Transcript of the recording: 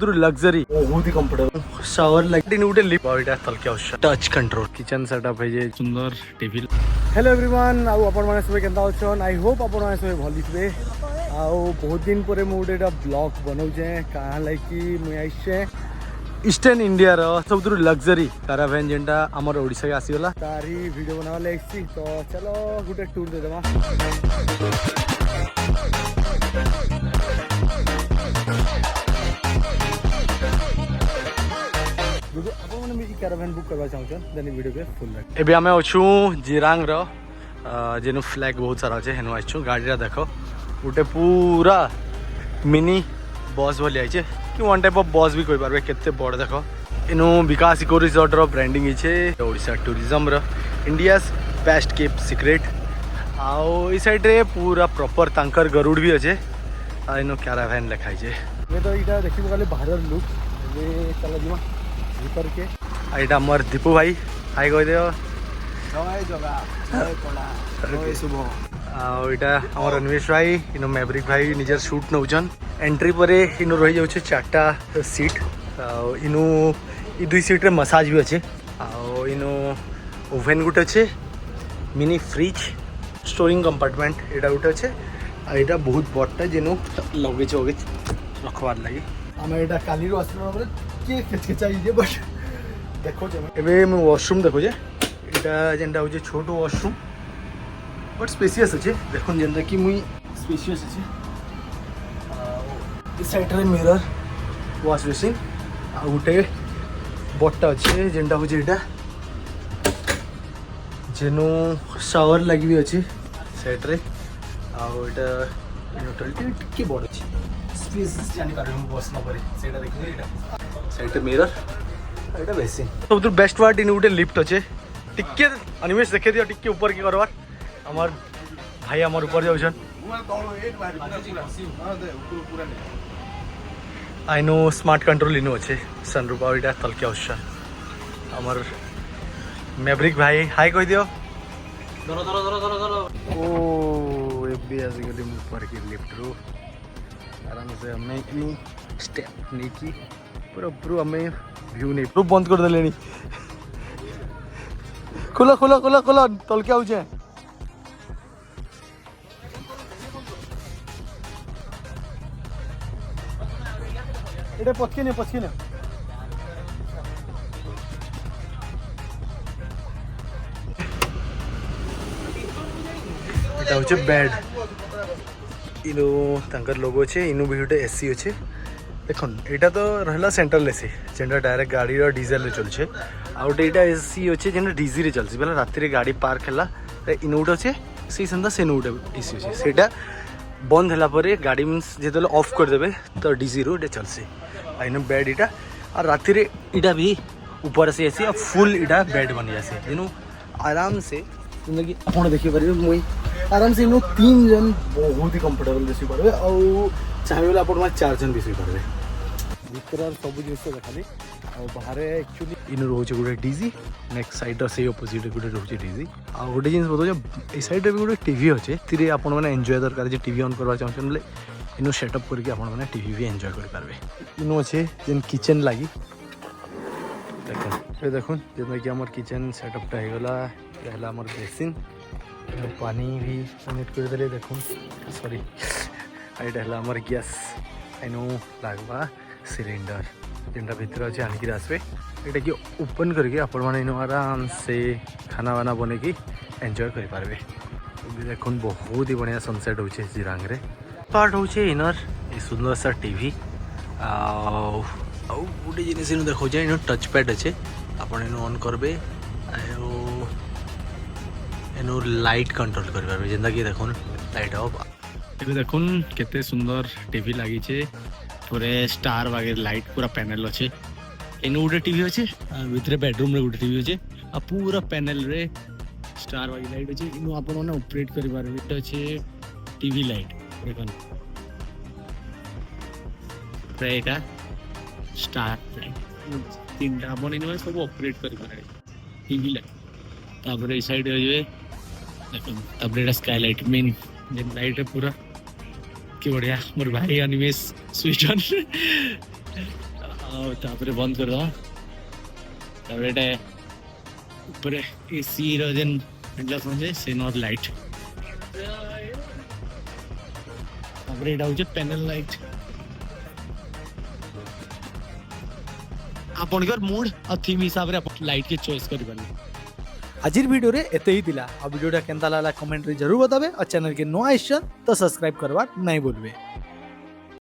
Luxury बहुत ही comfortable shower light उठे लिप तलके टच कंट्रोल किचन सेटअप है सुंदर टीवी। हेलो एवरीवन आउ आपण माने सब केनता अछन आई होप आपण माने सब भली थिबे। आउ बहुत दिन पर मुझे ब्लॉग बनाऊे कहाँ लाइक मुझे आइसे ईस्टर्न इंडिया रो सब लग्जरी कारावैन जेनटा आमर ओडिशा के आसीगला तारी वीडियो बनावा लाइसी तो चलो गोटे टूर दे देबा। कैरावैन बुक करवा चाहूँ देन वीडियो के फुल एबे आमे अछु जिरांग रो जेनु फ्लैग बहुत सारा अच्छे हेनु आछु गाड़ी देख गोटे पूरा मिनी बस भली आइछे कि वन टाइप ऑफ बस भी कहि पारबे केते बड़ देख इनु विकास इको रिसोर्ट रो ब्रांडिंग इछे ओडिशा टूरिज्म रो इंडियाज बेस्ट केप सीक्रेट आओ ई साइड रे पूरा प्रॉपर तांकर गरुड़ भी अच्छे आ इनु कैरावैन लिखाई छे ये तो इटा देखिबो खाली बाहर लुक ये चला दिमा भीतर के आइटा हमर दीपू भाई हाय कह दियो जय जगा जय कोला जय शुभ आइटा हमर अनिमेश भाई इनो मैब्रिक भाई निजर शूट नउचन एंट्री परे इनो रही जाउछे चारटा सीट इनो ई दुई सीट रे मसाज भी अच्छे इनो ओवेन गुटे अच्छे मिनी फ्रिज स्टोरिंग कंपार्टमेंट एटा गुटे अच्छे एटा बहुत बड़टा जेनु लगेज वगेज रखवार लगी आम एटा काली रो आसला परे के केचकेचा इजे बट देखो एबे मैं वॉशरूम देखो जे एटा जेंटा हो जे छोटो वॉशरूम बट स्पेसियस अच्छे देखो जेंटा कि मुई स्पेसियस अच्छे इस साइड रे मिरर वॉश बेसिन आ गुटे बट्टा अच्छे जेंटा हो जे एटा जेनु शावर लगी भी अच्छे साइड रे आ एटा न्यूट्रल के बड़ अच्छे स्पेस जानि पारे हम बस न परे सेटा देखि एटा साइड मिरर एटा बेसिन सब बेस्ट पार्ट इन गोटे लिफ्ट अच्छे टिके अनिमेश देखे दियो टिके ऊपर की करवार हमार भाई हमार ऊपर जाउछन आई नो स्मार्ट कंट्रोल इनो अच्छे सनरूफ आउटा तलके आउछन हमार मैब्रिक भाई हाय कह दियो धरो धरो धरो धरो धरो ओ एबी आज गली ऊपर की लिफ्ट रो आराम से हमें की स्टेप नहीं की पूरा पूरा हमें व्यू नहीं प्रूफ बंद कर देले खोला खोला खोला खोला तल के आउछे एटा पछके ने एटा होचे बेड इनो तांकर लोगो छे इनु भी गोटे एसी अच्छे देखो यहाँ तो रहा सेंट्रल एसी जेनटा डायरेक्ट गाड़ी डीजेल चलछे आउटा एसी अच्छे जेनटा डीजी रे चलसी बेला राति रे गाड़ी पार्क है इन गोटे अच्छे से सेंता से गोटे एसी अच्छे सेटा बंद है परे गाड़ी मीन्स जो ऑफ करदे तो डीजी रो चलसी इन बेड इटा और राति रे इटा भी ऊपर से एसी और फुल इटा बेड बन जासे जेनु आराम से जिंदगी आप देखिपारे मुई आराम से इन 3 जन बहुत ही कंफर्टेबल बसी पारे और चाहिए बोले आप 4 जन भी शुई पारे भीतर सब जिन देखा और बाहर एक्चुअली इन रोचे गोटे डीजी नेक्स्ट साइड से अपोजिट गोटे रोचे डीजी आ गोटे जिन बताऊँ साइड भी गोटे टीवी अच्छे ती आप एंजॉय दरकार जो टीवी ऑन करवा चाहते बोले इन सेटअप करके आपने टीवी भी एंजॉय करेंगे इन अच्छे जेन किचन लगी देखो जैसे कि आम किचन सेटअपटा होगला है आम बेसिन पानी भी कनेक्ट कर दे देखो सॉरी एटा है आम गैस एनु लागवा सिलिंडर जेनटा भितर अच्छे आनिक आसबे यहाँ कि ओपन करके आपण मैंने आराम से खाना वाना बने की एंजॉय करेंगे देखो बहुत ही बढ़िया सनसेट हो जिरांग रे पार्ट हो इनर ये सुंदर सा टीवी गोटे जिन देखो इन टच पैड अच्छे आप ऑन करबे एनु लाइट कंट्रोल करेंगे जेनता कि देखो लाइट ऑफ देखो केते सुंदर टीवी लगी छे पूरे स्टार वगैरह लाइट पूरा पैनल अच्छे इन गोटे टीवी अच्छे भितर बेडरूम रे गोटे टीवी अच्छे आ पूरा पैनल रे स्टार वगैरह लाइट अच्छे इन आप ऑपरेट कर पारे अच्छे टीवी लाइट देखो एटा स्टार लाइट तीन आप इन सब ऑपरेट कर पारे टीवी लाइट तापर ए साइड देखो तापर स्काई लाइट मेन जेन लाइट है पूरा कि बढ़िया मोर भाई अनिमेश स्विच ऑन तापर बंद कर दवा तापर एटा ऊपर एसी रो जेन वेंटिलेशन जे से नॉट लाइट तापर एटा होचे पैनल लाइट आपनकर मूड और थीम हिसाब रे लाइट के चॉइस करि बनी आज वीडियो रे एते ही दिला आ वीडियोटा केनता लागला कमेंट रे जरूर बताबे और चैनल के नो आइसन तो सब्सक्राइब करवा नहीं भूलबे।